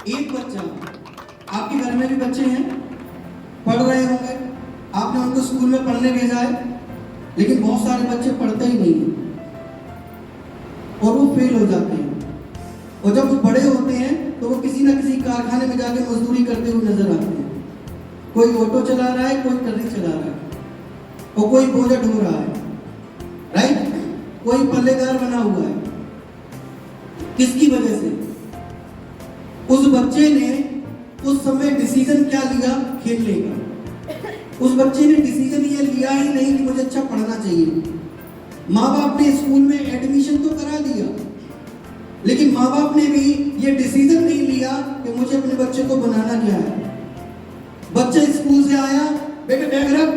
एक बच्चा, आपके घर में भी बच्चे हैं, पढ़ रहे होंगे, आपने उनको स्कूल में पढ़ने भेजा है, लेकिन बहुत सारे बच्चे पढ़ते ही नहीं हैं और वो फेल हो जाते हैं। और जब वो बड़े होते हैं तो वो किसी ना किसी कारखाने में जाके मजदूरी करते हुए नजर आते हैं। कोई ऑटो चला रहा है, कोई ट्रक चला रहा है और कोई बोझा ढो रहा है, राइट? कोई पल्लेदार बना हुआ है। किसकी वजह से? उस बच्चे ने उस समय डिसीजन क्या लिया? खेलने का। उस बच्चे ने डिसीजन ये लिया ही नहीं कि मुझे अच्छा पढ़ना चाहिए। माँ बाप ने स्कूल में एडमिशन तो करा दिया, लेकिन माँ बाप ने भी ये डिसीजन नहीं लिया कि मुझे अपने बच्चे को बनाना क्या है। बच्चा स्कूल से आया, बेटे बैग रख,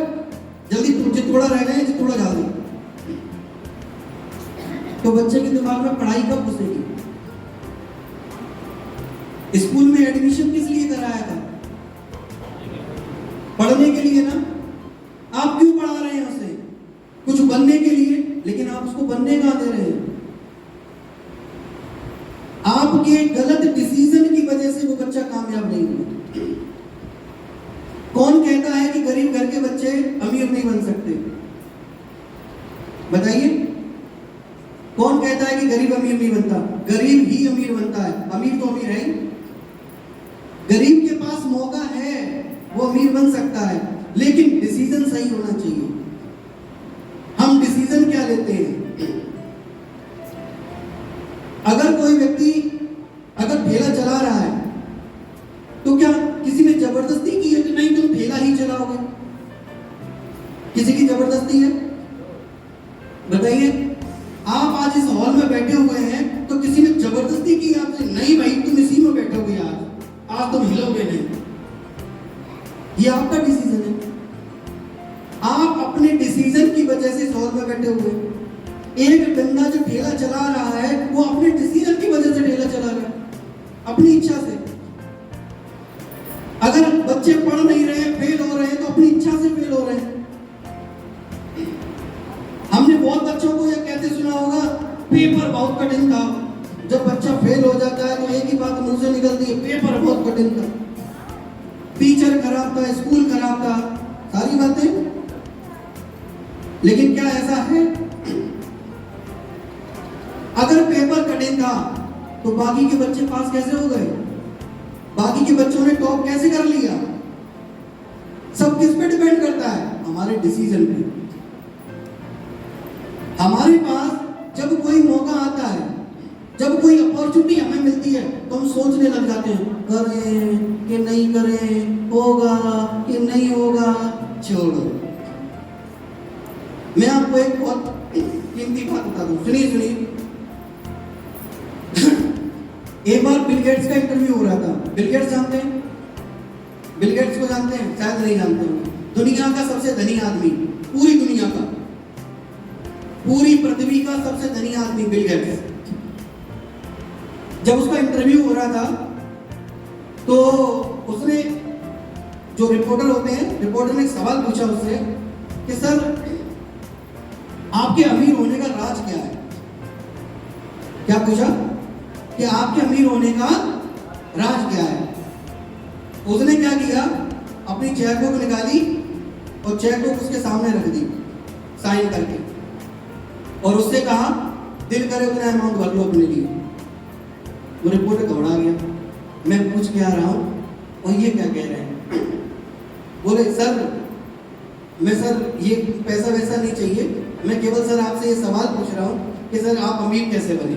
जल्दी जितोड़ा रह गए, जितोड़ा जा दे। तो बच्चे के दिमाग में पढ़ाई कब घुसेगी? स्कूल में एडमिशन किस लिए कराया था? पढ़ने के लिए ना। आप क्यों पढ़ा रहे हैं उसे? कुछ बनने के लिए, लेकिन आप उसको बनने कहां दे रहे हैं? आपके गलत डिसीजन की वजह से वो बच्चा कामयाब नहीं हुआ। कौन कहता है कि गरीब घर के बच्चे अमीर नहीं बन सकते? बताइए, कौन कहता है कि गरीब अमीर नहीं बनता? गरीब ही अमीर बनता है, अमीर तो अमीर है। गरीब के पास मौका है, वो अमीर बन सकता है, लेकिन डिसीजन सही होना चाहिए। हम डिसीजन क्या लेते हैं? अगर कोई व्यक्ति अगर ठेला चला रहा है तो क्या किसी ने जबरदस्ती की है कि नहीं तुम ठेला ही चलाओगे? किसी की जबरदस्ती है? बताइए। आप आज इस हॉल में बैठे हुए हैं तो किसी ने जबरदस्ती की आपसे? नहीं भाई, तुम इसी में बैठोगे, आज तुम हिलोगे नहीं। ये आपका डिसीजन है। आप अपने डिसीजन की वजह से इस हॉल में बैठे हुए हैं। एक बंदा जो ठेला चला रहा है वो अपने डिसीजन की वजह से ठेला चला रहा है, अपनी इच्छा से। अगर बच्चे पढ़ नहीं रहे, फेल हो रहे हैं, तो अपनी इच्छा से फेल हो रहे हैं। हमने बहुत बच्चों को यह कहते सुना होगा, पेपर बहुत कठिन था। जब बच्चा फेल हो जाता है तो एक ही बात मुंह से निकलती है, पेपर बहुत कठिन था, टीचर खराब था, स्कूल खराब था, सारी बातें। लेकिन क्या ऐसा है? अगर पेपर कठिन था तो बाकी के बच्चे पास कैसे हो गए? बाकी के बच्चों ने टॉप कैसे कर लिया? सब किस पे डिपेंड करता है? हमारे डिसीजन पे। हमारे पास जब कोई मौका आता है, जब कोई अपॉर्चुनिटी हमें मिलती है, तो हम सोचने लग जाते हैं, करें कि नहीं करें, होगा कि नहीं होगा, छोड़ो। मैं आपको एक बहुत कीमती बात बता दूं, सुनिए। एक बार बिल गेट्स का इंटरव्यू हो रहा था। बिल गेट्स जानते हैं? बिल गेट्स को जानते हैं? शायद नहीं जानते होंगे। दुनिया का सबसे धनी आदमी, पूरी दुनिया का, पूरी पृथ्वी का सबसे धनी आदमी बिल गेट्स। जब उसका इंटरव्यू हो रहा था तो उसने, जो रिपोर्टर होते हैं, रिपोर्टर ने एक सवाल पूछा उससे कि सर, आपके अमीर होने का राज क्या है? क्या पूछा? कि आपके अमीर होने का राज क्या है? उसने क्या किया? अपनी चेकबुक निकाली और चेकबुक उसके सामने रख दी साइन करके, और उससे कहा, दिल करे उतना अमाउंट भर लो अपने लिए। वो रिपोर्टर दौड़ा गया, मैं पूछ के आ रहा हूँ और ये क्या कह रहे हैं? बोले, सर ये पैसा वैसा नहीं चाहिए, मैं केवल सर आपसे ये सवाल पूछ रहा हूँ कि सर आप अमीर कैसे बने?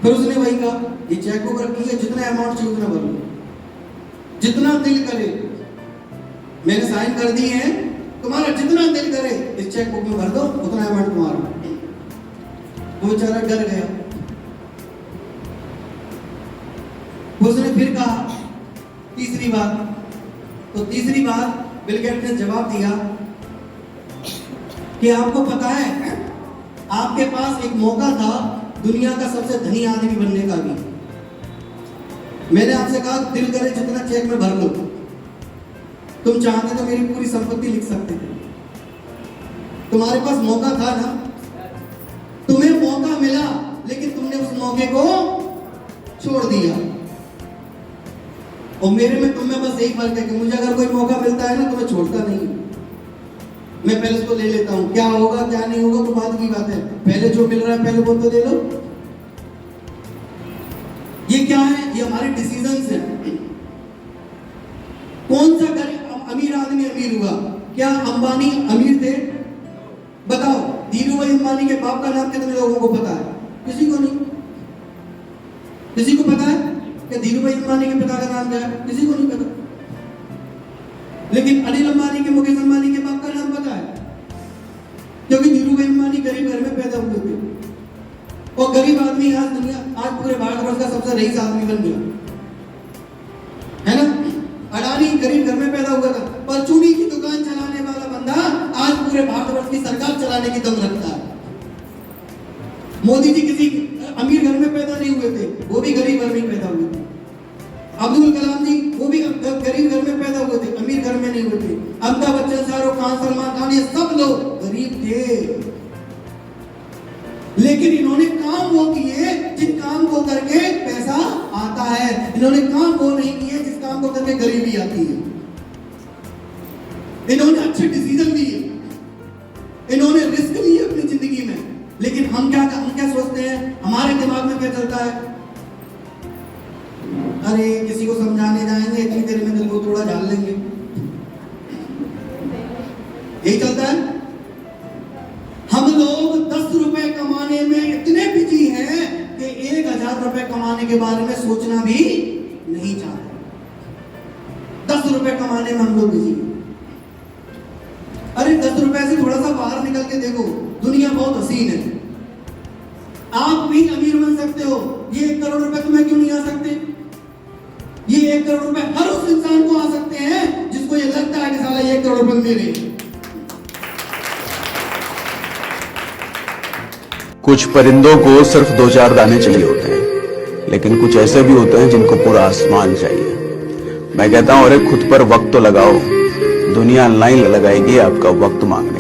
फिर उसने वही कहा, ये चेकबुक रखी है, जितना अमाउंट चाहिए उतना भर लो, जितना दिल करे, मैंने साइन कर दिए हैं, तुम्हारा जितना दिल करे इस चेकबुक में भर दो, उतना अमाउंट तुम्हारा। वो बेचारा डर गया। उसने फिर कहा तीसरी बार, तो तीसरी बार बिल गेट्स ने जवाब दिया कि आपको पता है, आपके पास एक मौका था दुनिया का सबसे धनी आदमी बनने का भी। मैंने आपसे कहा, दिल करे जितना चेक में भर लो, तुम चाहते तो मेरी पूरी संपत्ति लिख सकते थे, तुम्हारे पास मौका था ना, तुम्हें मौका मिला, लेकिन तुमने उस मौके को छोड़ दिया। और मेरे में तुम में बस यही फर्क है कि मुझे अगर कोई मौका मिलता है ना तो मैं छोड़ता नहीं, मैं पहले उसको ले लेता हूँ। क्या होगा क्या नहीं होगा तो बाद की बात है, पहले जो मिल रहा है पहले वो तो ले लो। ये क्या है? ये हमारे डिसीजंस हैं। कौन सा अमीर आदमी अमीर हुआ? क्या अंबानी अमीर थे? बताओ, धीरू भाई अंबानी के बाप का नाम कितने लोगों को पता है? किसी को नहीं। किसी को पता है कि धीरू भाई अंबानी के पिता का नाम क्या है? किसी को नहीं पता। लेकिन अनिल अंबानी के, मुकेश अंबानी के बाप का नाम पता है, क्योंकि धीरू भाई अंबानी गरीब घर में पैदा हुए थे। और गरीब आदमी आज पूरे भारतवर्ष का सबसे रईस आदमी बन गया, है ना? अडानी गरीब घर में पैदा हुआ था, परचूनी की दुकान चलाने वाला बंदा आज पूरे भारतवर्ष की सरकार चलाने की दम रखता है। मोदी जी किसी अमीर घर में पैदा नहीं हुए थे, वो भी गरीब घर में पैदा हुए थे। अब्दुल कलाम जी वो भी गरीब घर में पैदा हुए थे, अमीर घर में नहीं हुए थे। अमिताभ बच्चन, शाहरुख खान, सलमान खान, ये सब लोग गरीब थे, लेकिन इन्होंने काम वो किए जिन काम को करके पैसा आता है। इन्होंने काम वो नहीं किए जिस काम को करके गरीबी आती है। इन्होंने अच्छे डिसीजन लिए, इन्होंने रिस्क लिए अपनी जिंदगी में। लेकिन हम क्या सोचते हैं? हमारे दिमाग में क्या चलता है? अरे किसी को समझाने जाएंगे, इतनी देर में दिल को थोड़ा डाल लेंगे, यही चलता है। हम लोग 10 रुपए कमाने में इतने बिजी हैं कि 1000 रुपए कमाने के बारे में सोचना भी नहीं चाहते। 10 रुपए कमाने में हम लोग बिजी हैं। अरे 10 रुपए से थोड़ा सा बाहर निकल के देखो, दुनिया बहुत हसीन है। आप भी अमीर बन सकते हो। ये 1 करोड़ रुपए तुम्हें क्यों नहीं आ सकते? ये 1 करोड़ रुपए हर उस इंसान को आ सकते हैं जिसको ये लगता है कि साला 1 करोड़ रुपए मेरे। कुछ परिंदों को सिर्फ 2-4 दाने चाहिए होते हैं, लेकिन कुछ ऐसे भी होते हैं जिनको पूरा आसमान चाहिए। मैं कहता हूं, अरे खुद पर वक्त तो लगाओ, दुनिया लाइन लगाएगी आपका वक्त मांगने।